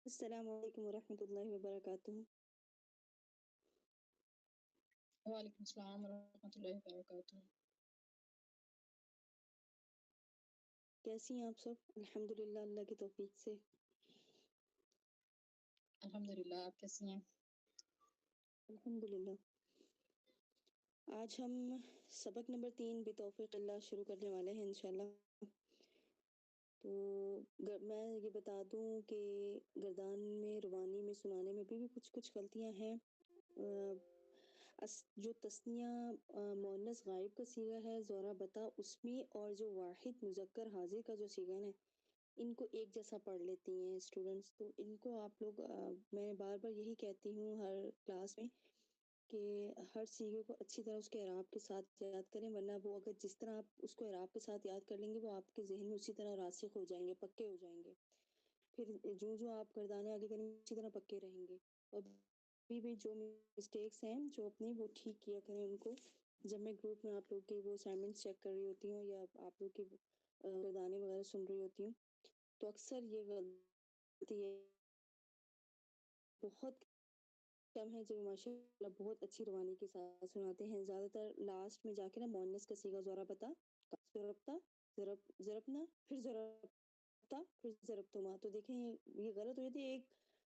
السلام علیکم ورحمۃ اللہ وبرکاتہ۔ وعلیکم السلام ورحمۃ اللہ وبرکاتہ۔ کیسی ہیں آپ سب؟ الحمدللہ اللہ کی توفیق سے۔ الحمدللہ، آپ کیسی ہیں؟ الحمدللہ۔ آج ہم سبق نمبر 3 بتوفیق اللہ شروع کرنے والے ہیں انشاءاللہ۔ تو میں یہ بتا دوں کہ گردان میں، روانی میں، سنانے میں بھی کچھ غلطیاں ہیں۔ جو تثنیہ مؤنث غائب کا صیغہ ہے زورا بتا، اس میں اور جو واحد مذکر حاضر کا جو صیغہ ہے ان کو ایک جیسا پڑھ لیتی ہیں اسٹوڈنٹس۔ تو ان کو آپ لوگ میں بار بار یہی کہتی ہوں ہر کلاس میں کہ ہر صیغے کو اچھی طرح اس کے اعراب کے ساتھ یاد کریں، ورنہ وہ اگر جس طرح آپ اس کو اعراب کے ساتھ یاد کر لیں گے وہ آپ کے ذہن میں اسی طرح راسخ ہو جائیں گے، پکے ہو جائیں گے۔ پھر جو آپ گردانے آگے کریں گے اسی طرح پکے رہیں گے۔ اور بھی جو مسٹیکس ہیں جو اپنی وہ ٹھیک کیا کریں ان کو۔ جب میں گروپ میں آپ لوگ کی وہ اسائنمنٹس چیک کر رہی ہوتی ہوں یا آپ لوگ کی گردانے وغیرہ سن رہی ہوتی ہوں تو اکثر یہ غلطی ہے بہت کم ہے جو ماشاء اللہ بہت اچھی روانی کے ساتھ سناتے ہیں۔ زیادہ تر لاسٹ میں جا کے نا مؤنث کا صیغہ زورا بتا، ضربتا، ضربنا، پھر ضربتا، پھر ضربتما، تو دیکھیں یہ غلط ہو جاتی ہے، ایک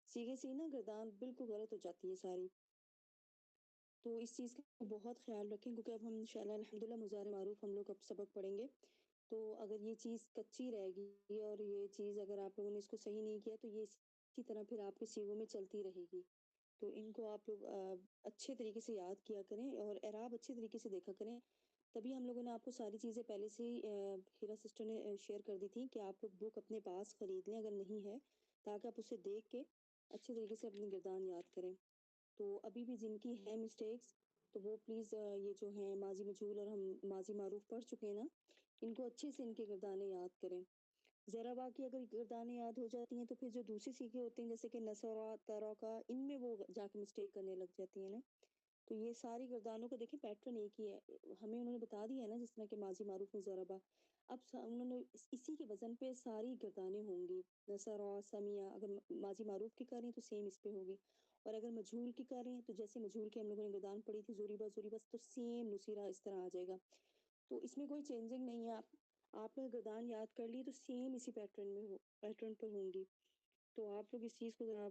صیغے سے نا گردان بالکل غلط ہو جاتی ہے ساری۔ تو اس چیز کا بہت خیال رکھیں کیونکہ اب ہم انشاءاللہ الحمدللہ مضارع معروف ہم لوگ اب سبق پڑھیں گے۔ تو اگر یہ چیز کچی رہے گی اور یہ چیز اگر آپ لوگوں نے اس کو صحیح نہیں کیا تو یہ اسی طرح پھر آپ کے صیغوں میں چلتی رہے گی۔ تو ان کو آپ لوگ اچھے طریقے سے یاد کیا کریں اور اعراب اچھے طریقے سے دیکھا کریں۔ تبھی ہم لوگوں نے آپ کو ساری چیزیں پہلے سے ہی ہیرا سسٹر نے شیئر کر دی تھی کہ آپ لوگ بک اپنے پاس خرید لیں اگر نہیں ہے، تاکہ آپ اسے دیکھ کے اچھے طریقے سے اپنی گردان یاد کریں۔ تو ابھی بھی جن کی ہیں مسٹیکس تو وہ پلیز یہ جو ہیں ماضی مجہول اور ہم ماضی معروف پڑھ چکے ہیں نا، ان کو اچھے سے ان کے گردانے یاد کریں۔ ذرا باقی اگر گردانے یاد ہو جاتی ہیں تو پھر جو دوسری صیغے ہوتے ہیں جیسے کہ نصرا، ترکا، ان میں وہ جا کے مسٹیک کرنے لگ جاتی ہیں نا۔ تو یہ ساری گردانوں کو دیکھیں پیٹرن ایک ہی ہے، ہمیں انہوں نے بتا دیا ہے نا جس طرح کہ ماضی معروف میں ضربا، اب انہوں نے اسی کے وزن پہ ساری گردانیں ہوں گی۔ نصرا، سمیع، اگر ماضی معروف کی کر رہی ہیں تو سیم اس پہ ہوگی، اور اگر مجہول کی کر رہی ہیں تو جیسے مجہول کی ہم لوگوں نے گردان پڑھی تھی ضریبہ ضریبہ تو سیم نصیرہ اس طرح آ جائے گا۔ تو اس میں کوئی چینجنگ نہیں ہے، آپ نے گردان یاد کر لی تو سیم اسی پیٹرن پر ہوں گی۔ تو آپ لوگ اس چیز کو ذرا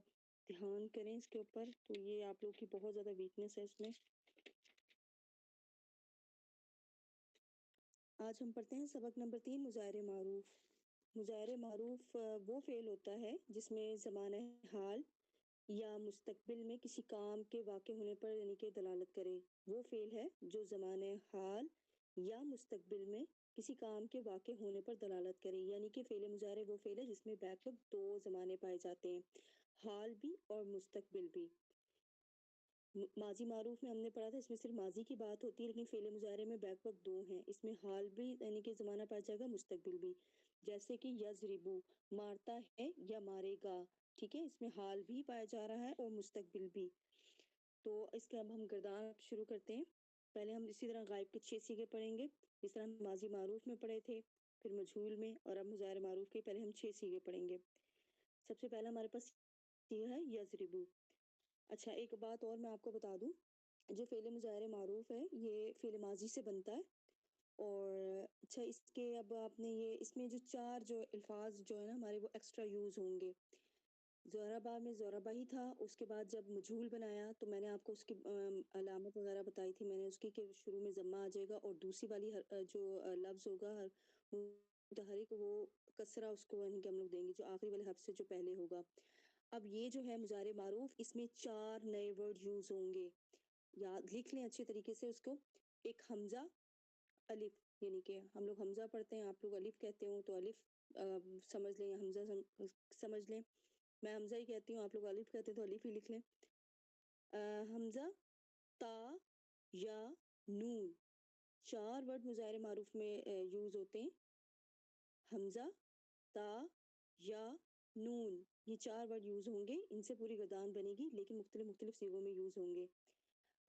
دھیان کریں اس کے اوپر، تو یہ آپ لوگ کی بہت زیادہ ویکنیس ہے اس میں۔ آج ہم پڑھتے ہیں سبق نمبر 3 مضارع معروف۔ مضارع معروف وہ فعل ہوتا ہے جس میں زمانہ حال یا مستقبل میں کسی کام کے واقع ہونے پر یعنی کہ دلالت کرے۔ وہ فعل ہے جو زمانہ حال یا مستقبل میں کسی کام کے واقع ہونے پر دلالت کرے، یعنی کہ فعل مضارع وہ فعل ہے جس میں بیک وقت 2 زمانے پائے جاتے ہیں، حال بھی اور مستقبل بھی۔ ماضی معروف میں ہم نے پڑھا تھا اس میں صرف ماضی کی بات ہوتی ہے، لیکن فعل مضارع میں بیک وقت 2 ہیں، اس میں حال بھی یعنی کہ زمانہ پایا جائے گا، مستقبل بھی، جیسے کہ یضربو مارتا ہے یا مارے گا، ٹھیک ہے، اس میں حال بھی پایا جا رہا ہے اور مستقبل بھی۔ تو اس کے اب ہم گردان شروع کرتے ہیں۔ پہلے ہم اسی طرح غائب کے 6 صیغے پڑھیں گے جس طرح ماضی معروف میں پڑھے تھے، پھر مجہول میں، اور اب مضارع معروف کے پہلے ہم 6 صیغے پڑھیں گے۔ سب سے پہلا ہمارے پاس صیغہ ہے یضربو۔ اچھا ایک بات اور میں آپ کو بتا دوں، جو فعل مضارع معروف ہے یہ فعل ماضی سے بنتا ہے، اور اچھا اس کے اب آپ نے یہ اس میں جو 4 جو الفاظ جو ہے نا ہمارے وہ ایکسٹرا یوز ہوں گے۔ ضربا میں ضربا ہی تھا، اس کے بعد جب مجہول بنایا تو میں نے آپ کو اس کی علامت وغیرہ بتائی تھی میں نے اس کی کہ شروع میں ضمہ آ جائے گا، اور دوسری والی جو لفظ ہوگا متحرک وہ کسرہ اس کو یعنی کہ ہم لوگ دیں گے جو آخری والے حرف سے جو پہلے ہوگا۔ اب یہ جو ہے مضارع معروف اس میں 4 نئے ورڈ یوز ہوں گے، یاد لکھ لیں اچھے طریقے سے اس کو۔ ایک حمزہ، الف، یعنی کہ ہم لوگ حمزہ پڑھتے ہیں آپ لوگ الف کہتے ہو تو الف سمجھ لیں، حمزہ سمجھ لیں، میں حمزہ ہی کہتی ہوں آپ لوگ الف کہتے ہیں تو الف ہی لکھ لیں۔ حمزہ، تا، یا، نون، 4 ورڈ مضارع معروف میں یوز ہوتے ہیں، حمزہ، تا، یا، نون، یہ 4 ورڈ یوز ہوں گے، ان سے پوری گردان بنے گی لیکن مختلف صیغوں میں یوز ہوں گے۔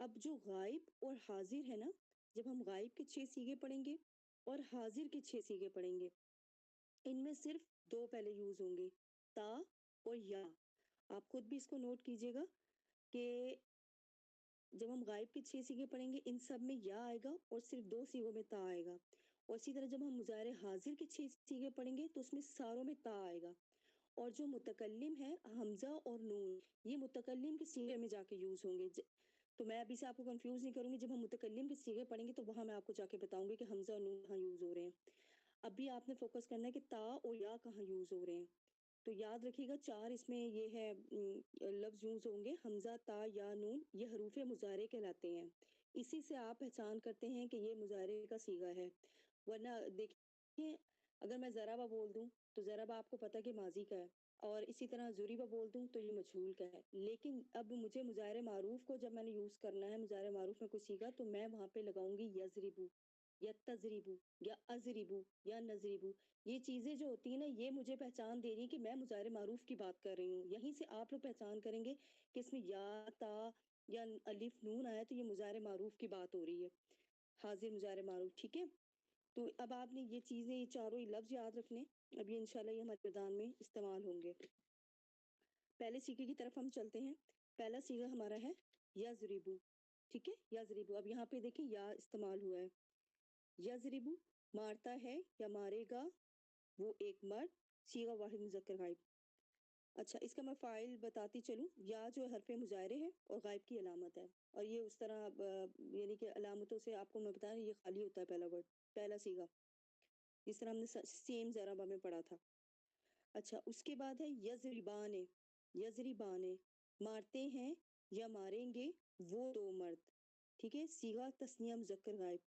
اب جو غائب اور حاضر ہے نا، جب ہم غائب کے 6 صیغے پڑھیں گے اور حاضر کے 6 صیغے پڑھیں گے، ان میں صرف 2 پہلے یوز ہوں گے، تا اور یا۔ آپ خود بھی اس کو نوٹ کیجیے گا کہ جب ہم غائب کے 6 صیغے پڑھیں گے ان سب میں یا آئے گا اور صرف 2 صیغوں میں تا آئے گا، اور اسی طرح جب ہم مضارع حاضر کے 6 صیغے پڑھیں گے تو اس میں ساروں میں تا آئے گا، اور جو متکلم ہے حمزہ اور نون یہ متکلم کے صیغے میں جا کے یوز ہوں گے. تو میں ابھی سے آپ کو کنفیوز نہیں کروں گی، جب ہم متکلم کے صیغے پڑھیں گے تو وہاں میں آپ کو جا کے بتاؤں گی کہ حمزہ اور نون کہاں یوز ہو رہے ہیں. ابھی آپ نے فوکس کرنا ہے کہ تا اور یا کہاں یوز ہو رہے ہیں. تو یاد رکھیے گا 4 اس میں یہ ہے لفظ یوز ہوں گے، حمزہ، تا، یا، نون، یہ حروف مضارع کہلاتے ہیں. اسی سے آپ پہچان کرتے ہیں کہ یہ مضارع کا صیغہ ہے. ورنہ دیکھیں اگر میں ضربہ بول دوں تو ضربہ آپ کو پتہ کہ ماضی کا ہے، اور اسی طرح ضریبہ بول دوں تو یہ مجہول کا ہے. لیکن اب مجھے مضارع معروف کو جب میں نے یوز کرنا ہے، مضارع معروف میں کوئی صیغہ، تو میں وہاں پہ لگاؤں گی یضربو یا تضربو یا اضربو یا نضربو. یہ چیزیں جو ہوتی ہیں نا، یہ مجھے پہچان دے رہی ہیں کہ میں مضارع معروف کی بات کر رہی ہوں. یہیں سے آپ لوگ پہچان کریں گے کہ اس میں یا، تا یا الف نون آیا تو یہ مضارع معروف کی بات ہو رہی ہے، حاضر مضارع معروف. ٹھیک ہے، تو اب آپ نے یہ چیزیں، یہ چاروں ہی لفظ یاد رکھنے. اب یہ انشاءاللہ یہ ہمارے میدان میں استعمال ہوں گے. پہلے صیغے کی طرف ہم چلتے ہیں. پہلا صیغہ ہمارا ہے یضربو. ٹھیک ہے، یضربو. اب یہاں پہ دیکھیں یا استعمال ہوا ہے. یضربو مارتا ہے یا مارے گا وہ ایک مرد، صیغہ واحد مذکر غائب. اچھا، اس کا میں فاعل بتاتی چلوں. یا جو حرف مضارع ہے اور غائب کی علامت ہے، اور یہ اس طرح یعنی کہ علامتوں سے آپ کو میں بتا رہی ہوں، یہ خالی ہوتا ہے پہلا ورڈ، پہلا صیغہ، جس طرح ہم نے سیم ضربہ میں پڑھا تھا. اچھا، اس کے بعد ہے یضربان. یضربان مارتے ہیں یا ماریں گے وہ 2 مرد. ٹھیک ہے، صیغہ تثنیہ مذکر غائب.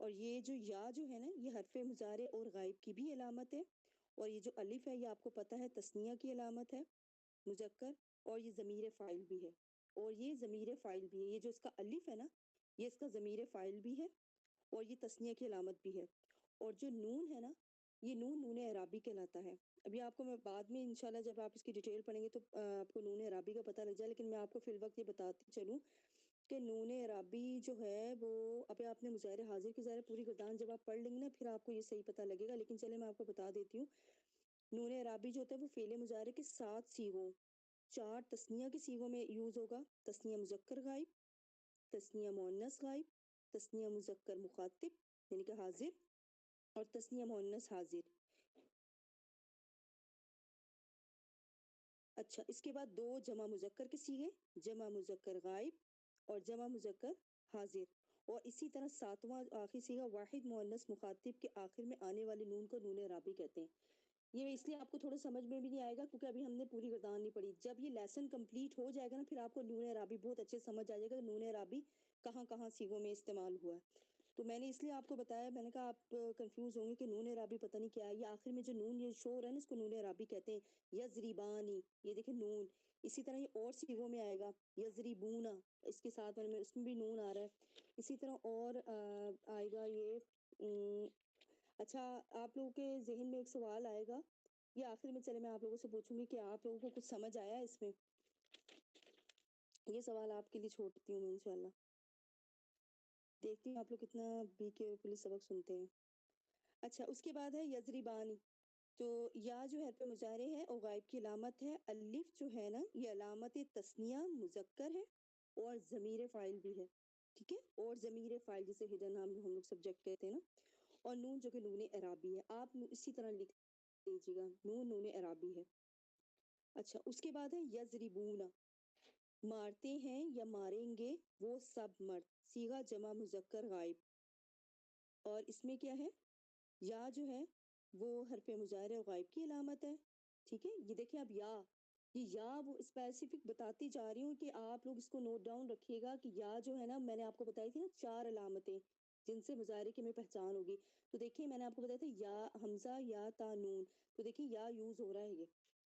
اور یہ جو یا جو ہے نا، یہ حرف مضارع اور غائب کی بھی علامت ہے. اور یہ جو الف ہے یہ آپ کو پتہ ہے تثنیہ کی علامت ہے مذکر، اور یہ ضمیر فاعل بھی ہے. اور یہ ضمیر فاعل بھی ہے، یہ جو اس کا الف ہے نا، یہ اس کا ضمیر فاعل بھی ہے اور یہ تثنیہ کی علامت بھی ہے. اور جو نون ہے نا، یہ نون اعرابی کہلاتا ہے. ابھی آپ کو میں بعد میں انشاءاللہ جب آپ اس کی ڈیٹیل پڑھیں گے تو آپ کو نون اعرابی کا پتہ لگ جائے، لیکن میں آپ کو فی الوقت یہ بتاتی چلوں کہ نون اعرابی جو ہے وہ، ابھی آپ نے مضارع حاضر کی ظاہر پوری گردان جب آپ پڑھ لیں گے نا پھر آپ کو یہ صحیح پتہ لگے گا. لیکن چلے میں آپ کو بتا دیتی ہوں. نون اعرابی جو ہوتا ہے وہ فعل مضارع کے 7 صیغوں، 4 تثنیہ کے صیغوں میں یوز ہوگا. تثنیہ مذکر غائب، تثنیہ مؤنث غائب، تثنیہ مذکر مخاطب یعنی کہ حاضر، اور تثنیہ مؤنث حاضر. اچھا، اس کے بعد 2 جمع مذکر کے صیغے، جمع مذکر غائب اور جمع مذکر حاضر. اور اسی طرح 7واں آخری صیغہ واحد مؤنث مخاطب کے آخر میں آنے والے نون کو نون اعرابی کہتے ہیں. یہ اس لیے آپ کو تھوڑا سمجھ میں بھی نہیں آئے گا کیونکہ ابھی ہم نے پوری گردان نہیں پڑھی. جب یہ لیسن کمپلیٹ ہو جائے گا نا پھر آپ کو نون اعرابی بہت اچھے سمجھ آ جائے گا، نون اعرابی کہاں کہاں صیغوں میں استعمال ہوا ہے. تو میں نے اس لیے آپ کو بتایا، میں نے کہا آپ کنفیوز ہوں گے کہ نون اعرابی پتہ نہیں کیا ہے. یہ آخر میں جو نون یہ شو ہو رہا ہے نا، اس کو نون اعرابی کہتے ہیں. یضربانی، یہ دیکھیں نون. اسی طرح یہ اور صیغوں میں آئے گا یضربون، اس کے ساتھ میں اس میں بھی نون آ رہا ہے. اسی طرح اور آئے گا یہ. اچھا، آپ لوگوں کے ذہن میں ایک سوال آئے گا، یہ آخر میں چلے میں آپ لوگوں سے پوچھوں گی کہ آپ لوگوں کو کچھ سمجھ آیا اس میں. یہ سوال آپ کے لیے چھوڑتی ہوں میں انشاءاللہ. دیکھتی ہوں آپ لوگ کتنا بی کیئرفلی سبق سنتے ہیں. اچھا، اس کے بعد ہے یضربانی. تو یا جو حرف مضارع ہے اور غائب کی علامت ہے. الف جو ہے نا یہ علامت تثنیہ مذکر ہے اور ضمیر فاعل بھی ہے. ٹھیک ہے، اور ضمیر فاعل جسے ہڈن ہم لوگ سبجیکٹ کہتے ہیں نا. اور نون جو کہ نون اعرابی ہے، آپ اسی طرح لکھ لیجیے گا، نون اعرابی ہے. اچھا، اس کے بعد ہے یضربون. مارتے ہیں یا ماریں گے وہ سب مرد، صیغہ جمع مذکر غائب. اور اس میں کیا ہے، یا جو ہے وہ حرف مضارع غائب کی علامت ہے. ٹھیک ہے، یہ دیکھیں اب یہ یا وہ اسپیسیفک بتاتی جا رہی ہوں کہ آپ لوگ اس کو نوٹ ڈاؤن رکھیے گا کہ یا جو ہے نا، میں نے آپ کو بتائی تھی نا 4 علامتیں جن سے مضارع کی میں پہچان ہوگی. تو دیکھیں میں نے آپ کو بتایا تھا یا حمزہ یا تا نون، تو دیکھیں یا یوز ہو رہا ہے. یہ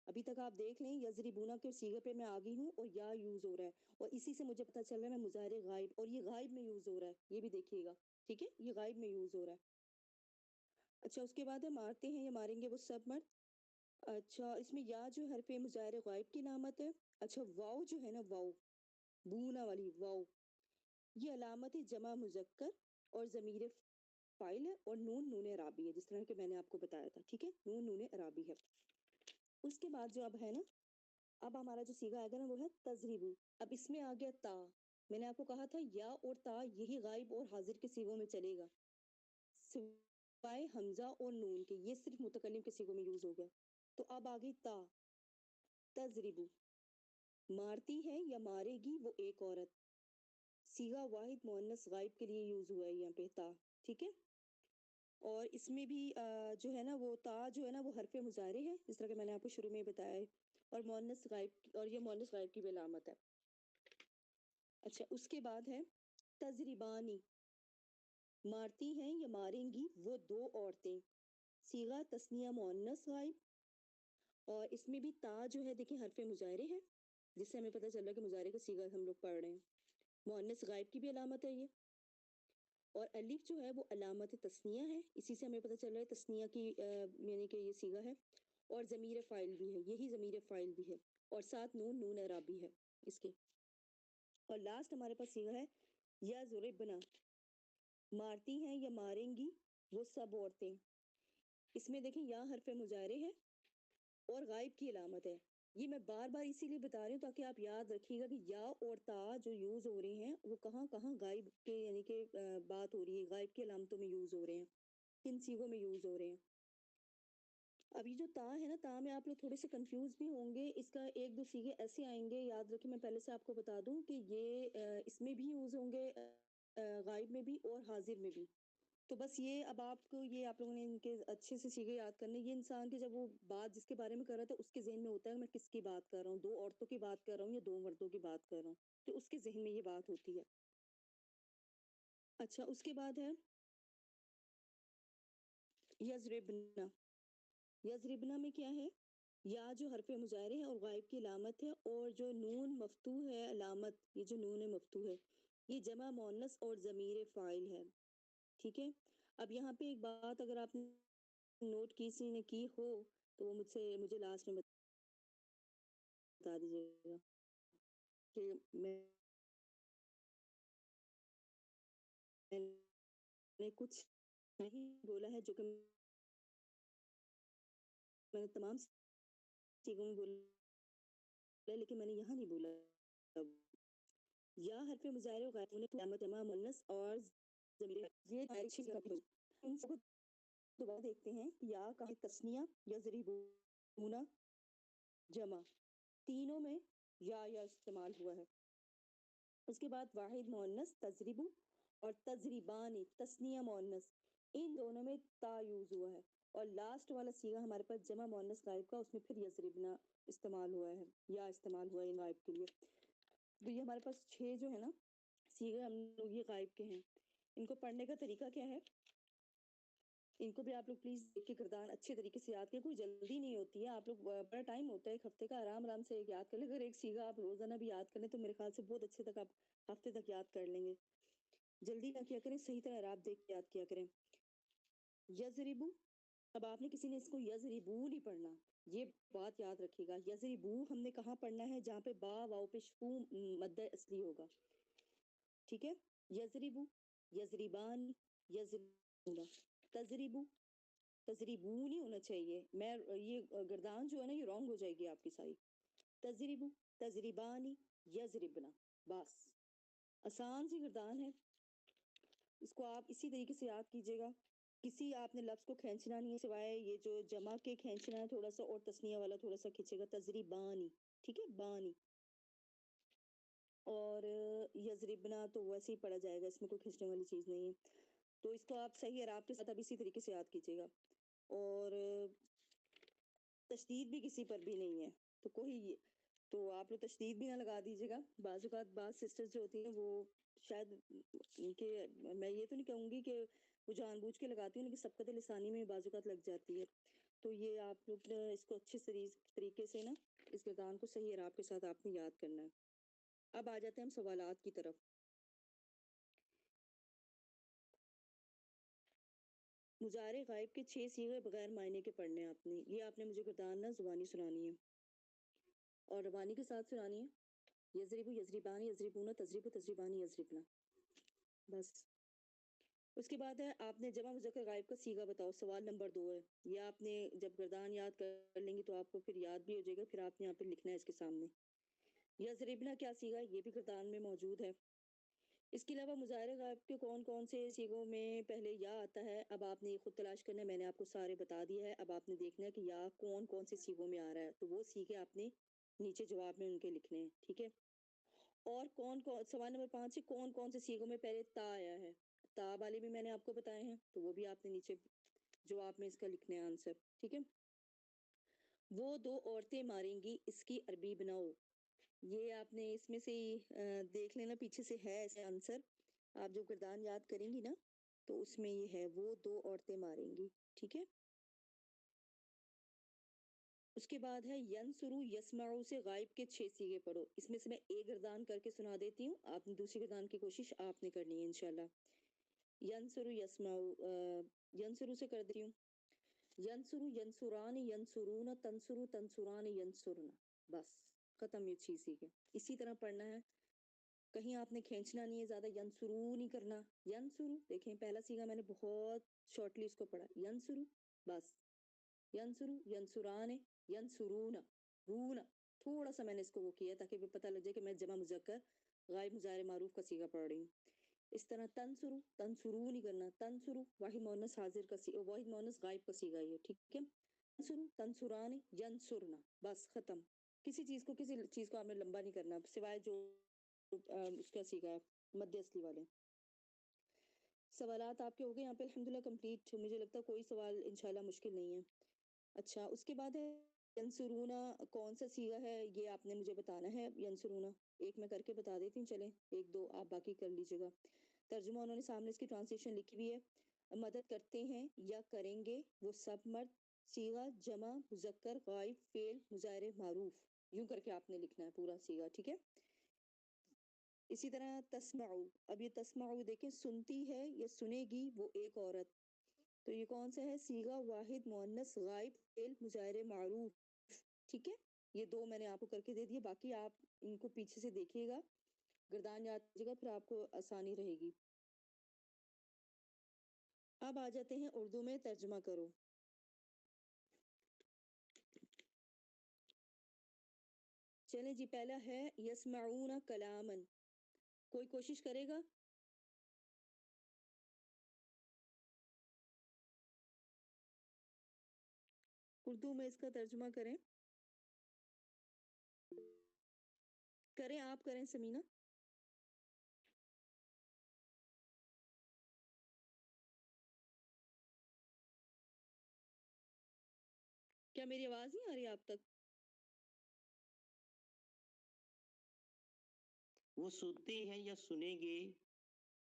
ابھی تک آپ دیکھ لیں یضربون کے صیغے پہ میں آ گئی ہوں اور یا یوز ہو رہا ہے، اور اسی سے مجھے پتہ چل رہا ہے میں مضارع غائب، اور یہ غائب میں یوز ہو رہا ہے، یہ بھی دیکھیے گا. ٹھیک ہے، یہ غائب میں یوز ہو رہا ہے. اچھا، اس کے بعد ہے مارتے ہیں یا ماریں گے وہ سب مرد. اچھا، اس میں یا جو حرف مضارع غائب کی علامت ہے. اچھا، واو جو ہے نا، واو بونا والی واو، یہ علامت جمع مذکر اور ضمیر فاعل ہے. اور نون اعرابی ہے جس طرح کہ میں نے آپ کو بتایا تھا. ٹھیک ہے، نون اعرابی ہے. اس کے بعد جو اب ہے نا اب ہمارا جو سیغہ آئے گا نا وہ ہے تضریبو. اب اس میں آ گیا تا. میں نے آپ کو کہا تھا یا اور تا یہی غائب اور حاضر کے سیغوں میں چلے گا سوائے حمزہ اور نون کے. یہ صرف متکلم کے سیغوں میں یوز ہو گیا. تو اب آ گئی تا. تضریبو مارتی ہے یا مارے گی وہ ایک عورت. سیغہ واحد مؤنث غائب کے لیے یوز ہوا ہے یہاں پہ تا. ٹھیک ہے. اور اس میں بھی جو ہے نا وہ تا جو ہے نا وہ حرف مضارع ہے جس طرح کہ میں نے آپ کو شروع میں بتایا ہے. اور مؤنث غائب اور یہ مؤنث غائب کی بھی علامت ہے. اچھا اس کے بعد ہے تضریبانی. مارتی ہیں یا ماریں گی وہ دو عورتیں. سیغہ تثنیہ مؤنث غائب. اور اس میں بھی تا جو ہے دیکھیں حرف مضارع ہے جس سے ہمیں پتہ چل رہا ہے کہ مضارع کا سیغہ ہم لوگ پڑھ رہے ہیں. مؤنث غائب کی بھی علامت ہے یہ. اور الف جو ہے وہ علامت تثنیہ ہے. اسی سے ہمیں پتہ چل رہا ہے تثنیہ کی یعنی کہ یہ سیغہ ہے. اور ضمیر فاعل بھی ہے. یہی ضمیر فاعل بھی ہے. اور ساتھ نون اعرابی ہے اس کے. اور لاسٹ ہمارے پاس سیغہ ہے یا ضربنا. مارتی ہیں یا ماریں گی وہ سب عورتیں. اس میں دیکھیں یا حرف مضارع ہے اور غائب کی علامت ہے. یہ میں بار بار اسی لیے بتا رہی ہوں تاکہ آپ یاد رکھیے گا کہ یا اور تا جو یوز ہو رہے ہیں وہ کہاں کہاں غائب کے یعنی کہ بات ہو رہی ہے. غائب کی علامتوں میں یوز ہو رہے ہیں. کن سیغوں میں یوز ہو رہے ہیں. اب یہ جو تا ہے نا تا میں آپ لوگ تھوڑے سے کنفیوز بھی ہوں گے. اس کا ایک دو سیغے ایسے آئیں گے یاد رکھیں میں پہلے سے آپ کو بتا دوں کہ یہ اس میں بھی یوز ہوں گے غائب میں بھی اور حاضر میں بھی. تو بس یہ اب آپ کو یہ آپ لوگوں نے ان کے اچھے سے سیغے یاد کرنے. یہ انسان کے جب وہ بات جس کے بارے میں کر رہا تھا اس کے ذہن میں ہوتا ہے میں کس کی بات کر رہا ہوں. دو عورتوں کی بات کر رہا ہوں یا دو مردوں کی بات کر رہا ہوں. تو اس کے ذہن میں یہ بات ہوتی ہے. اچھا اس کے بعد ہے یضربنا. یضربنا میں کیا ہے یا جو حرف مضارع ہے اور غائب کی علامت ہے. اور جو نون مفتوح ہے علامت یہ جو نون مفتوح ہے یہ جمع مؤنث اور ضمیر فاعل ہے. ٹھیک ہے. اب یہاں پہ ایک بات اگر آپ نے نوٹ کسی نے کی ہو تو وہ مجھے لاسٹ میں بتا دیجیے گا کہ میں نے کچھ نہیں بولا ہے جو کہ میں نے تمام سیغوں میں بولا لیکن میں نے یہاں نہیں بولا. یا حرف مضارع غائب ہونے پر علامت جمع مؤنث اور ضمیر یہ اچھی جگہ ان سب کو دوبارہ دیکھتے ہیں. یا کا تثنیہ یضربون جمع تینوں میں یا استعمال ہوا ہے. اس کے بعد واحد مؤنث تضرب اور تضریبان تثنیہ مؤنث ان دونوں میں تا یوز ہوا ہے. اور لاسٹ والا سیغہ ہمارے پاس جمع مؤنث غائب کا اس میں پھر یضربنا استعمال ہوا ہے یا استعمال ہوا ہے غائب کے لیے. تو یہ ہمارے پاس 6 جو ہے نا سیغے ہم لوگ یہ غائب کے ہیں. ان کو پڑھنے کا طریقہ کیا ہے ان کو بھی آپ لوگ پلیز دیکھ کے گردان اچھے طریقے سے یاد کریں. کوئی جلدی نہیں ہوتی ہے. آپ لوگ بڑا ٹائم ہوتا ہے ایک ہفتے کا. آرام سے ایک یاد کر لیں. اگر ایک سیغہ آپ روزانہ بھی یاد کر لیں تو میرے خیال سے بہت اچھے تک آپ ہفتے تک یاد کر لیں گے. جلدی نہ کیا کریں. صحیح طرح اعراب دیکھ کے یاد کیا کریں. یضربو. اب آپ نے کسی نے اس کو یضربو نہیں پڑھنا. یہ بات یاد رکھیے گا. یضربو ہم نے کہاں پڑھنا ہے جہاں پہ با واو پہ شفو مد اصلی ہوگا. ٹھیک ہے. یضربو یضربان یضربون تضربو تضریبو نہیں ہونا چاہیے. میں یہ گردان جو ہے نا یہ رانگ ہو جائے گی آپ کی ساری. تضربو تضریبانی یضربنا بس آسان سی گردان ہے. اس کو آپ اسی طریقے سے یاد کیجیے گا. کسی آپ نے لفظ کو کھینچنا نہیں ہے سوائے یہ جو جمع کے کھینچنا ہے تھوڑا سا اور تثنیہ والا تھوڑا سا کھینچے گا. تضریبانی ٹھیک ہے بانی. اور یضربنا تو ویسے ہی پڑھا جائے گا. اس میں کوئی کھینچنے والی چیز نہیں ہے. تو اس کو آپ صحیح اعراب کے ساتھ اب اسی طریقے سے یاد کیجیے گا. اور تشدید بھی کسی پر بھی نہیں ہے تو کوئی تو آپ لوگ تشدید بھی نہ لگا دیجیے گا. بعض اوقات بعض سسٹرز جو ہوتی ہیں وہ شاید کہ میں یہ تو نہیں کہوں گی کہ وہ جان بوجھ کے لگاتی ہوں لیکن سبقت لسانی میں بعض اوقات لگ جاتی ہے. تو یہ آپ لوگ اس کو اچھے طریقے سے نا اس گردان کو صحیح اعراب کے ساتھ آپ نے یاد کرنا ہے. اب آ جاتے ہیں ہم سوالات کی طرف. مضارع غائب کے 6 صیغے بغیر معنی کے پڑھنے ہیں آپ نے. یہ آپ نے مجھے گردان نہ زبانی سنانی ہے اور روانی کے ساتھ سنانی ہے. یضربو یضربان یضربون تضربو تضربان یضربنا بس. اس کے بعد ہے آپ نے جمع مذکر غائب کا صیغہ بتاؤ، سوال نمبر 2 ہے۔ یہ آپ نے جب گردان یاد کر لیں گی تو آپ کو پھر یاد بھی ہو جائے گا، پھر آپ نے یہاں پہ لکھنا ہے اس کے سامنے۔ یضربنا کیا صیغہ ہے؟ یہ بھی گردان میں موجود ہے۔ اس کے علاوہ مظاہرے غائب کے کون کون سے صیغوں میں پہلے یا آتا ہے؟ اب آپ نے خود تلاش کرنا ہے، میں نے آپ کو سارے بتا دیا ہے، اب آپ نے دیکھنا ہے کہ یا کون کون سے صیغوں میں آ رہا ہے، تو وہ صیغے آپ نے نیچے جواب میں ان کے لکھنے ہیں، ٹھیک ہے۔ اور سوال نمبر 5 سے کون کون سے صیغوں میں پہلے تا آیا ہے؟ تا والے بھی میں نے آپ کو بتائے ہیں، تو وہ بھی آپ نے نیچے جواب میں اس کا لکھنا ہے آنسر، ٹھیک ہے۔ وہ 2 عورتیں ماریں گی، اس کی عربی بناؤ۔ یہ آپ نے اس میں سے دیکھ لینا، پیچھے سے ہے ایسے آنسر، آپ جو گردان یاد کریں گی نا تو اس میں یہ ہے، وہ 2 عورتیں ماریں گی، ٹھیک ہے۔ اس کے بعد ہے ینسرو یسمعو سے غائب کے 6 صیغے پڑھو۔ اس میں سے میں ایک گردان کر کے سنا دیتی ہوں، آپ نے دوسری گردان کی کوشش آپ نے کرنی ہے انشاءاللہ۔ ینسرو یسمعو، ینسرو سے کر دیتی ہوں۔ ینسرو ینسران ینسرون تنسرو تنسران ینسرن، بس ختم، یہ 6 صیغے اسی طرح پڑھنا ہے، کہیں آپ نے کھینچنا نہیں ہے زیادہ، ینسرو نہیں کرنا۔ ینسرو دیکھیں پہلا صیغہ میں نے بہت شارٹلی اس کو پڑھا، ینسرو، بس ینسرو ینسران ینسرون، رون، تھوڑا سا میں نے اس کو وہ کیا تاکہ بھی پتہ لگ جائے کہ میں جمع مذکر غائب مظاہر معروف کا صیغہ پڑھ رہی ہوں۔ اس طرح تنسرو، تنسرو نہیں کرنا، تنسرو واحد مؤنث حاضر کا صیغہ، واحد مؤنث غائب کا صیغہ ہے، ٹھیک ہے۔ تنسرو تنسران ینسرنا، بس ختم، کسی چیز کو آپ نے لمبا نہیں کرنا سوائے جو اس کا صیغہ ہے مد اصلی والے۔ سوالات آپ کے ہو گئے یہاں پہ الحمدللہ کمپلیٹ، مجھے لگتا ہے کوئی سوال انشاءاللہ مشکل نہیں ہے۔ اچھا، اس کے بعد ہے ینسرونا کون سا صیغہ ہے، یہ آپ نے مجھے بتانا ہے۔ ینسرونا ایک میں کر کے بتا دیتی ہوں، چلیں 1 2 آپ باقی کر لیجیے گا۔ ترجمہ انہوں نے سامنے اس کی ٹرانسلیشن لکھی ہوئی ہے۔ مدد کرتے ہیں یا کریں گے وہ سب مرد، صیغہ جمع مذکر غائب فعل مظاہر معروف، یوں کر کے آپ نے لکھنا ہے پورا صیغہ، ٹھیک ہے۔ اسی طرح تسمعو، اب یہ تسمعو دیکھیں سنتی ہے یا سنے گی وہ ایک عورت، تو یہ کون سا ہے؟ صیغہ واحد مؤنث غائب فعل مظاہر معروف، ٹھیک ہے۔ یہ 2 میں نے آپ کو کر کے دے دیے، باقی آپ ان کو پیچھے سے دیکھیے گا، گردان یاد کیجیے گا، پھر آپ کو آسانی رہے گی۔ اب آ جاتے ہیں اردو میں ترجمہ کرو۔ چلیں جی، پہلا ہے یسمعون کلاما، کوئی کوشش کرے گا؟ اردو میں اس کا ترجمہ کریں، آپ کریں سمینہ۔ کیا میری آواز نہیں آ رہی آپ تک؟ وہ سنتے ہیں یا سنیں گے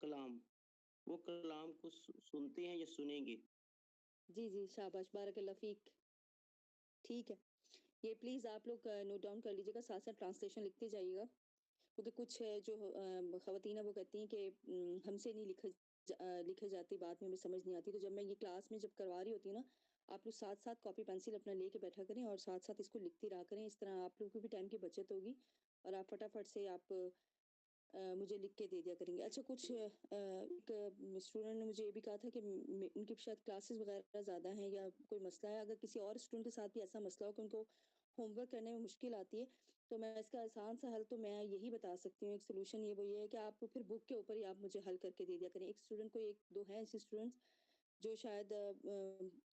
کلام، وہ کلام کو سنتے ہیں یا سنیں گے۔ جی جی شاباش، بارک اللہ فیک، ٹھیک ہے۔ یہ پلیز آپ لوگ نوٹ ڈاؤن کر لیجیے گا، ساتھ ساتھ ٹرانسلیشن لکھتے جائیے گا، کیونکہ کچھ جو خواتین ہیں وہ کہتی ہیں کہ ہم سے نہیں لکھے جاتے، بعد میں ہمیں سمجھ نہیں آتی، تو جب میں یہ کلاس میں جب کروا رہی ہوتی ہوں نا، آپ لوگ ساتھ ساتھ کاپی پینسل اپنا لے کے بیٹھا کریں اور ساتھ ساتھ اس کو لکھتی رہا کریں، اس طرح آپ لوگوں کو بھی ٹائم کی بچت ہوگی اور آپ فٹافٹ سے آپ مجھے لکھ کے دے دیا کریں گے۔ اچھا، کچھ ایک اسٹوڈنٹ نے مجھے یہ بھی کہا تھا کہ ان کی شاید کلاسز وغیرہ زیادہ ہیں یا کوئی مسئلہ ہے، اگر کسی اور اسٹوڈنٹ کے ساتھ بھی ایسا مسئلہ ہو کہ ان کو ہوم ورک کرنے میں مشکل آتی ہے، تو میں اس کا آسان سا حل تو میں یہی بتا سکتی ہوں، ایک سلوشن یہ ہے کہ آپ کو پھر بک کے اوپر ہی آپ مجھے حل کر کے دے دیا کریں۔ ایک اسٹوڈنٹ کو 1 2 ہیں ایسے اسٹوڈنٹس جو شاید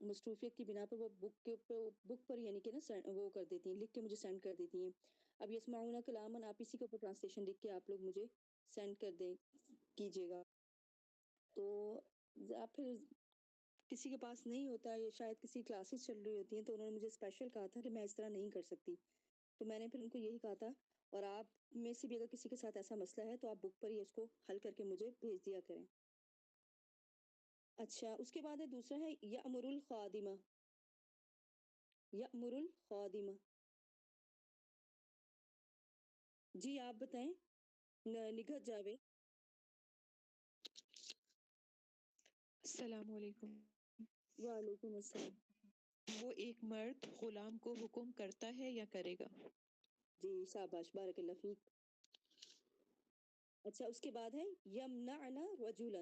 مصروفیت کی بنا پر وہ بک پر یعنی کہ نا وہ کر دیتی ہیں، لکھ کے مجھے سینڈ کر دیتی ہیں۔ اب یسمعون کلاما، آپ اسی کے اوپر ٹرانسلیشن لکھ کے آپ لوگ مجھے سینڈ کر دیں کیجیے گا، تو آپ پھر کسی کے پاس نہیں ہوتا ہے، شاید کسی کلاسز چل رہی ہوتی ہیں، تو انہوں نے مجھے اسپیشل کہا تھا کہ میں اس طرح نہیں کر سکتی، تو میں نے پھر ان کو یہی کہا تھا، اور آپ میں سے بھی اگر کسی کے ساتھ ایسا مسئلہ ہے تو آپ بک پر ہی اس کو حل کر کے مجھے بھیج دیا کریں۔ اچھا، اس کے بعد ہے دوسرا ہے یأمر الخادمہ، یأمر الخادمہ، جی آپ بتائیں، نگہت جاوید۔ السلام علیکم۔ وعلیکم السلام۔ وہ ایک مرد غلام کو حکم کرتا ہے یا کرے گا؟ جی شاباش، بارک اللہ فیک۔ اچھا، اس کے بعد ہے یمنعن رجلا،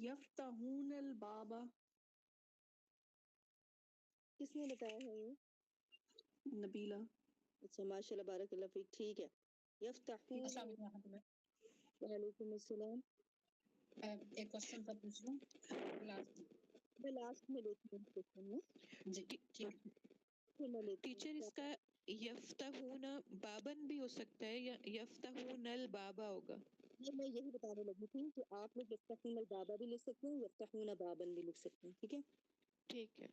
یفتحون البابا. کس نے بتایا ہے یہ؟ نبیلا. اچھا ماشاء اللہ بارک اللہ فیک. ٹھیک ہے. یفتحون. السلام علیکم ورحمۃ اللہ. وعلیکم السلام. ایک کوشچن تھا پوچھ لوں لاسٹ. میں لاسٹ میں لیتی ہوں کوشچن میں. جی ٹھیک ہے. پھر میں لیتی ہوں. ٹیچر اس کا یفتحون بابن بھی ہو سکتا ہے یا یفتحون البابا ہوگا؟ میں یہی بتانے لگی تھی کہ آپ لوگ یفتحون البابا بھی لکھ سکتے ہیں، یفتحون بابن بھی لکھ سکتے ہیں. ٹھیک ہے. ٹھیک ہے.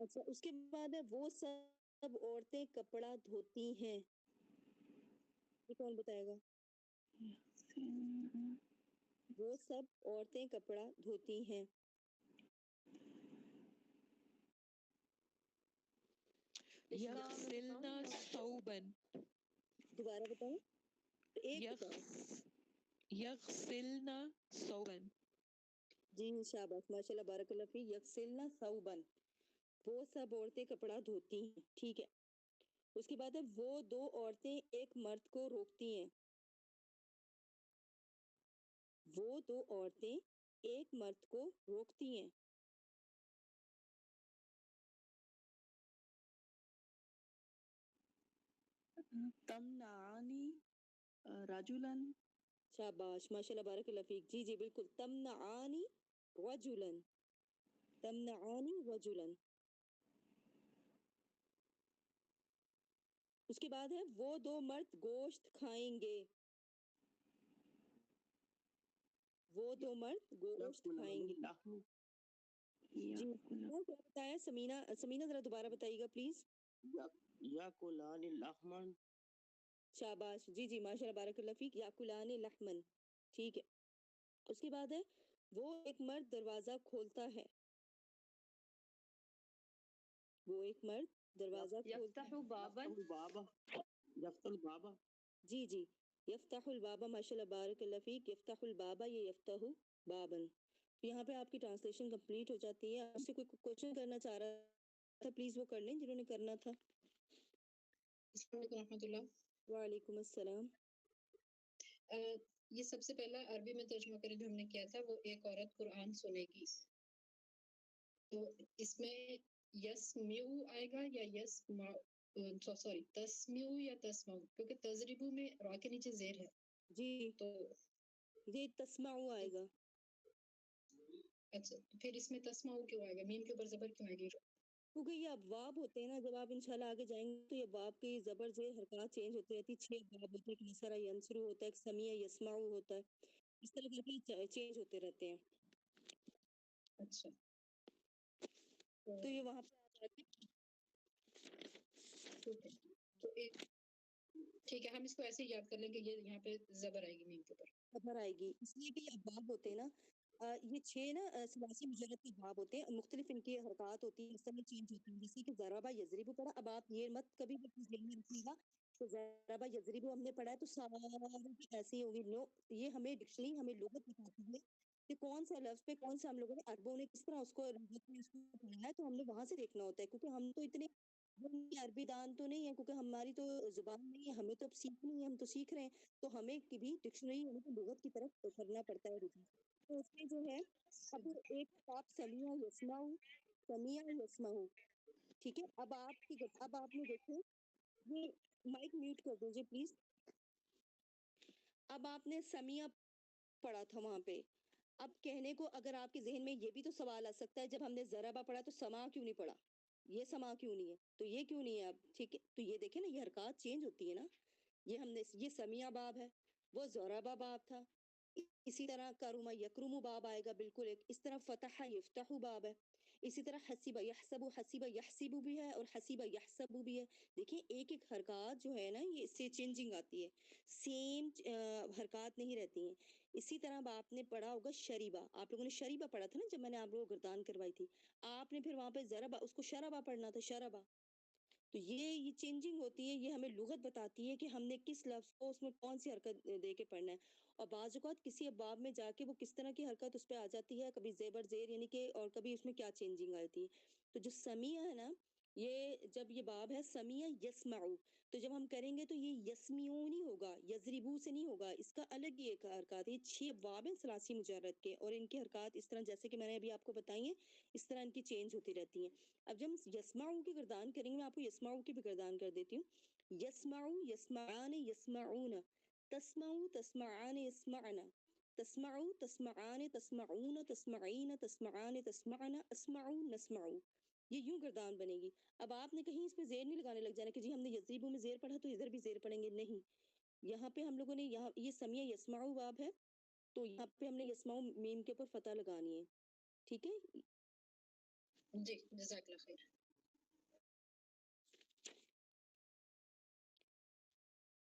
اچھا اس کے بعد ہے وہ سب عورتیں کپڑا دھوتی ہیں. یہ کون بتائے گا؟ وہ سب عورتیں کپڑا دھوتی ہیں. یغسلن ثوبن. دوبارہ بتائیں. ایک بتائیں. یغسلن ثوبن. جی شاباش ماشاء اللہ بارک اللہ فی. یغسلن ثوبن. وہ سب عورتیں کپڑا دھوتی ہیں. ٹھیک ہے. اس کے بعد ہے وہ دو عورتیں ایک مرد کو روکتی ہیں. وہ دو عورتیں ایک مرد کو روکتی ہیں. تمنعانی رجلن. شاباش ماشاء اللہ بارک اللہ فیک. جی جی بالکل. تمنعانی رجلن. تمنعانی رجلن. اس کے بعد ہے وہ دو مرد گوشت کھائیں گے. وہ دو مرد گوشت کھائیں گے. جی کیا بتایا سمینہ؟ سمینہ ذرا دوبارہ بتائیے گا پلیز. یاکلان لحمن. شاباش. جی جی ماشاء اللہ بارک اللہ فیک. یاکلان لحمن. ٹھیک ہے. اس کے بعد ہے وہ ایک مرد دروازہ کھولتا ہے. وہ ایک مرد دروازہ کھولتا یفتح بابا. یفتح البابا. جی جی یفتح البابا. ماشاء اللہ بارک اللہ فیک. یفتح البابا یہ یفتح بابن. تو یہاں پہ آپ کی ٹرانسلیشن کمپلیٹ ہو جاتی ہے. آپ سے کوئی کوشچن کرنا چاہ رہا تھا پلیز وہ کر لیں جنہوں نے کرنا تھا. السلام علیکم ورحمۃ اللہ. وعلیکم السلام. یہ سب سے پہلا عربی میں ترجمہ کرے جو ہم نے کیا تھا وہ ایک عورت قرآن سنے گی. تو اس میں یسمیو آئے گا یا سوری تسمیو یا تسمعو، کیونکہ تجربو میں را کے نیچے زیر ہے. جی تو یہ تسمعو آئے گا. اچھا تو پھر اس میں تسمعو کیوں آئے گا؟ میم کے اوپر زبر کیوں آئے گی؟ کیونکہ یہ ابواب ہوتے ہیں نا. جب آپ انشاءاللہ آگے جائیں گے تو یہ ابواب کی زبر زیر حرکات چینج ہوتی رہتی. 6 ابواب ہوتے ہیں. ایک نصرہ ینصرو ہوتا ہے، ایک سمیع یسمعو ہوتا ہے. اس طرح کر کے چینج ہوتے رہتے ہیں. اچھا تو یہ وہاں پہ آ جاتے ہیں. ٹھیک ہے. تو ایک ٹھیک ہے ہم اس کو ایسے ہی یاد کر لیں گے. یہ یہاں پہ زبر آئے گی میم کے اوپر. خبر آئے گی اس لیے کہ یہ ابواب ہوتے ہیں نا. یہ 6 نا ثلاثی مجرد کے ابواب ہوتے ہیں. مختلف ان کی حرکات ہوتی ہیں، اس طرح چینج ہوتی ہیں. جیسے کہ ضربہ یضربو پڑھا. اب آپ یہ مت کبھی بھی ذہن میں رکھیے گا کہ ضربہ یضربو ہم نے پڑھا ہے تو سارے ایسے ہی ہوگی. نو، یہ ہمیں ڈکشنری ہمیں لغت بتاتی ہے کہ کون سا لفظ پہ کون سا ہم لوگوں نے عربوں نے کس طرح اس کو لغت میں اس کو پڑھا ہے. تو ہم نے وہاں سے دیکھنا ہوتا ہے کیونکہ ہم تو اتنے عربی دان تو نہیں ہے، کیونکہ ہماری تو زبان نہیں ہے. ہمیں تو اب سیکھنی ہے، ہم تو سیکھ رہے ہیں. تو ہمیں بھی ڈکشنری یعنی کہ لغت کی طرف کرنا پڑتا ہے رجوع. تو اس میں جو ہے اب ایک آپ سمیع یسمعو، سمیع یسمعو. ٹھیک ہے. اب آپ نے دیکھیں یہ مائک میوٹ کر دیجیے پلیز. اب آپ نے سمیع پڑھا تھا وہاں پہ. اب کہنے کو اگر آپ کے ذہن میں یہ بھی تو سوال آ سکتا ہے جب ہم نے ضربہ پڑھا تو سما کیوں نہیں پڑھا، یہ سما کیوں نہیں ہے، تو یہ کیوں نہیں ہے اب. ٹھیک ہے. تو یہ دیکھیں نا یہ حرکات چینج ہوتی ہے نا. یہ ہم نے یہ سمیع باب ہے، وہ ضربہ باب تھا. اسی طرح کرم یکرم باب آئے گا بالکل ایک. اس طرح فتح یفتح باب ہے. اسی طرح حسیب یحسب بھی ہے اور حسیب یحسب بھی ہے. دیکھیں ایک ایک حرکات جو ہے نا یہ اس سے چینجنگ آتی ہے، سیم حرکات نہیں رہتی ہیں. اسی طرح اب آپ نے پڑھا ہوگا شریبہ. آپ لوگوں نے شریبہ پڑھا تھا نا جب میں نے آپ لوگوں کو گردان کروائی تھی. آپ نے پھر وہاں پہ ضربہ اس کو شربہ پڑھنا تھا، شربہ. تو یہ چینجنگ ہوتی ہے. یہ ہمیں لغت بتاتی ہے کہ ہم نے کس لفظ کو اس میں کون سی حرکت دے کے پڑھنا ہے. اور بعض اوقات کسی ابواب میں جا کے وہ کس طرح کی حرکت اس پہ آ جاتی ہے، کبھی زیبر زیر یعنی کہ، اور کبھی اس میں کیا چینجنگ آتی ہے. تو جو سمیع ہے نا یہ جب یہ باب ہے سمیع یسمعو، تو جب ہم کریں گے تو یہ یسمیعو نہیں ہوگا، یضربو سے نہیں ہوگا، اس کا الگ ہی ایک حرکات ہے۔ یہ 6 باب ہیں ثلاثی مجرد کے، اور ان کے حرکات اس طرح جیسے کہ میں نے ابھی آپ کو بتائی ہیں، اس طرح ان کی چینج ہوتی رہتی ہیں۔ اب جب ہم یسمعو کی گردان کریں گے، میں آپ کو یسمعو کی بھی گردان کر دیتی ہوں۔ یسمعو، یسمعان، یسمعون، تسمعو، تسمعان، یسمعن، تسمعو، تسمعان، تسمعون، تسمعین، تسمعان، تسمعن، اسمعو، نسمعو، یہ یوں گردان بنے گی۔ اب آپ نے کہیں اس پہ زیر نہیں لگانے لگ جانا کہ جی ہم نے یضریبو میں زیر پڑھا تو ادھر بھی زیر پڑھیں گے، نہیں، یہاں پہ ہم لوگوں نے یہاں یہ سمیع یسمعو باب ہے تو یہاں پہ ہم نے یسمعو میم کے اوپر فتح لگانی ہے، ٹھیک ہے۔ جی جزاک اللہ خیر۔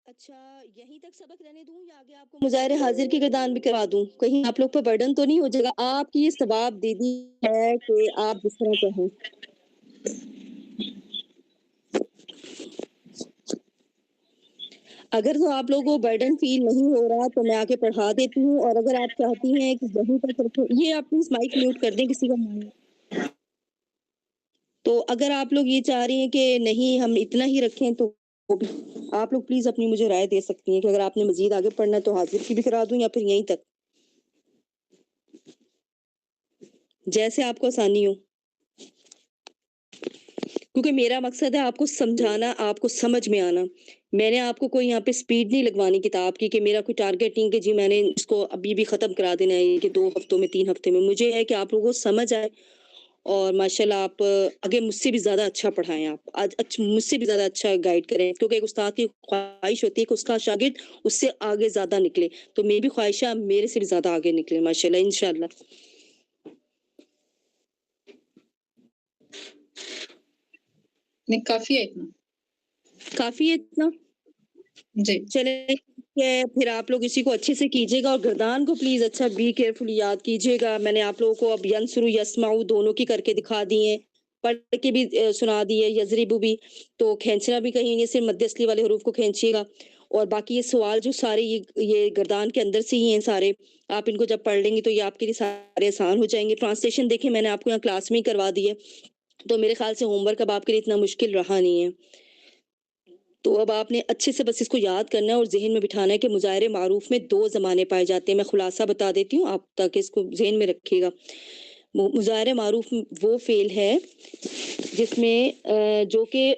اچھا یہیں تک سبق رہنے دوں یا آگے آپ کو مظاہر حاضر کی گردان بھی کروا دوں؟ کہیں آپ لوگ پہ برڈن تو نہیں ہو جائے گا؟ آپ کی یہ ثواب دے دی ہے کہ آپ جس طرح کہیں۔ اگر تو آپ لوگوں کو برڈن فیل نہیں ہو رہا تو میں آگے پڑھا دیتی ہوں، اور اگر آپ چاہتی ہیں کہ یہیں تک رکھو، یہ آپ پلیز مائک میوٹ کر دیں کسی کا مائک۔ تو اگر آپ لوگ یہ چاہ رہی ہیں کہ نہیں ہم اتنا ہی رکھیں تو آپ لوگ پلیز اپنی مجھے رائے دے سکتی ہیں کہ اگر آپ نے مزید آگے پڑھنا ہے تو حاضر کی بھی کرا دوں یا پھر یہیں تک، جیسے آپ کو آسانی ہو، کیونکہ میرا مقصد ہے آپ کو سمجھانا، آپ کو سمجھ میں آنا۔ میں نے آپ کو کوئی یہاں پہ سپیڈ نہیں لگوانی کتاب کی، کہ میرا کوئی ٹارگیٹ نہیں کہ جی میں نے اس کو ابھی بھی ختم کرا دینا ہے کہ 2 ہفتوں میں 3 ہفتے میں۔ مجھے ہے کہ آپ لوگوں کو سمجھ آئے، اور ماشاءاللہ آپ آگے مجھ سے بھی زیادہ اچھا پڑھائیں، آپ آج مجھ سے بھی زیادہ اچھا گائیڈ کریں، کیونکہ ایک استاد کی خواہش ہوتی ہے کہ اس کا شاگرد اس سے آگے زیادہ نکلے، تو میری بھی خواہش ہے آپ میرے سے بھی زیادہ آگے نکلیں ماشاءاللہ انشاءاللہ۔ نہیں کافی ہے اتنا۔ کافی ہے اتنا؟ جی چلیں پھر آپ لوگ اسی کو اچھے سے کیجیے گا، اور گردان کو پلیز اچھا بی کیئرفلی یاد کیجیے گا۔ میں نے آپ لوگوں کو اب ینصرو یسمعو دونوں کی کر کے دکھا دی ہیں، پڑھ کے بھی سنا دی ہے، یضربو بھی، تو کھینچنا بھی کہیں نہیں، صرف مد اصلی والے حروف کو کھینچیے گا۔ اور باقی یہ سوال جو سارے یہ گردان کے اندر سے ہی ہیں سارے، آپ ان کو جب پڑھ لیں گی تو یہ آپ کے لیے سارے آسان ہو جائیں گے۔ ٹرانسلیشن دیکھیں میں نے آپ کو یہاں کلاس میں ہی کروا دی ہے، تو میرے خیال سے ہوم ورک اب آپ کے لیے اتنا مشکل رہا نہیں ہے۔ تو اب آپ نے اچھے سے بس اس کو یاد کرنا ہے اور ذہن میں بٹھانا ہے کہ مظاہر معروف میں 2 زمانے پائے جاتے ہیں۔ میں خلاصہ بتا دیتی ہوں آپ تاکہ اس کو ذہن میں رکھیے گا۔ مظاہر معروف وہ فعل ہے جس میں جو کہ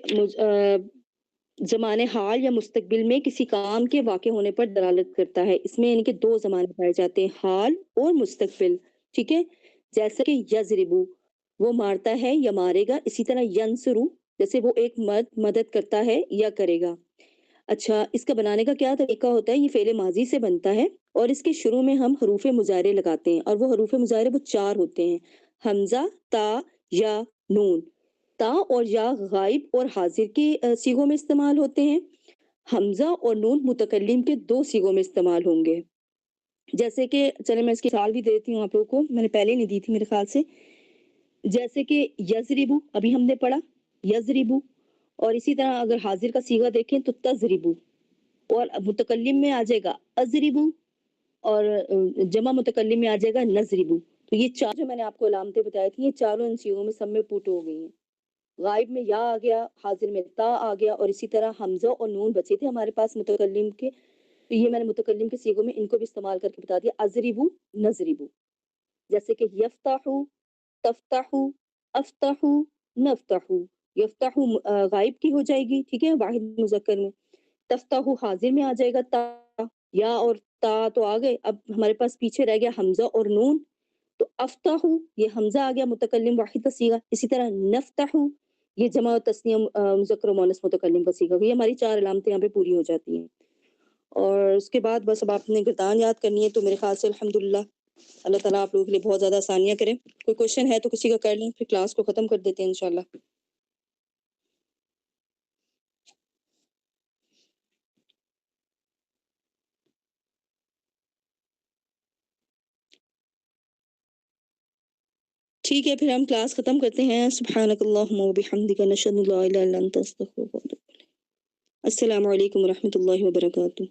زمان حال یا مستقبل میں کسی کام کے واقع ہونے پر دلالت کرتا ہے۔ اس میں یعنی کہ 2 زمانے پائے جاتے ہیں، حال اور مستقبل، ٹھیک ہے۔ جیسے کہ یضربو وہ مارتا ہے یا مارے گا، اسی طرح ینصرو جیسے وہ ایک مرد مدد کرتا ہے یا کرے گا۔ اچھا اس کا بنانے کا کیا طریقہ ہوتا ہے؟ یہ فعل ماضی سے بنتا ہے، اور اس کے شروع میں ہم حروف مظاہرے لگاتے ہیں، اور وہ حروف مظاہرے وہ 4 ہوتے ہیں، حمزہ، تا، یا، نون۔ تا اور یا غائب اور حاضر کے صیغوں میں استعمال ہوتے ہیں، حمزہ اور نون متکلم کے 2 صیغوں میں استعمال ہوں گے۔ جیسے کہ چلیں میں اس کی مثال بھی دیتی ہوں آپ لوگوں کو، میں نے پہلے نہیں دی تھی میرے خیال سے۔ جیسے کہ یضربو ابھی ہم نے پڑھا یضربو، اور اسی طرح اگر حاضر کا صیغہ دیکھیں تو تضربو، اور متکلم میں آ جائے گا اضربو، اور جمع متکلم میں آ جائے گا نضربو۔ تو یہ 4 جو میں نے آپ کو علامتیں بتائی تھی، یہ چاروں ان صیغوں میں سب میں پوٹ ہو گئی ہیں۔ غائب میں یا آ گیا، حاضر میں تا آ گیا، اور اسی طرح حمزہ اور نون بچے تھے ہمارے پاس متکلم کے، تو یہ میں نے متکلم کے صیغوں میں ان کو بھی استعمال کر کے بتا دیا، اضربو، نضربو۔ جیسے کہ یفتحو، تفتحو، افتحو، نفتحو۔ یفتحو غائب کی ہو جائے گی، ٹھیک ہے، واحد مذکر میں۔ تفتحو حاضر میں آ جائے گا تا، یا اور تا تو آ گئے، اب ہمارے پاس پیچھے رہ گیا حمزہ اور نون، تو افتحو یہ حمزہ آ گیا متکلم واحد کا صیغہ، اسی طرح نفتحو یہ جمع و تثنیہ مذکر و مؤنث متکلم کا صیغہ، یہ ہماری 4 علامتیں یہاں پہ پوری ہو جاتی ہیں۔ اور اس کے بعد بس اب آپ نے گردان یاد کرنی ہے، تو میرے خیال سے الحمدللہ اللہ تعالیٰ آپ لوگوں کے لیے بہت زیادہ آسانیاں کریں۔ کوئی کوشچن ہے تو کسی کا کر لیں، پھر کلاس کو ختم کر دیتے ہیں انشاءاللہ۔ ٹھیک ہے پھر ہم کلاس ختم کرتے ہیں۔ سبحانک اللہم و بحمدک، نشہد ان لا الہ الا انت، استغفرک و اتوب الیک۔ السلام علیکم و رحمۃ اللہ وبرکاتہ۔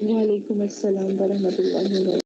وعلیکم السلام ورحمۃ اللہ وبرکاتہ۔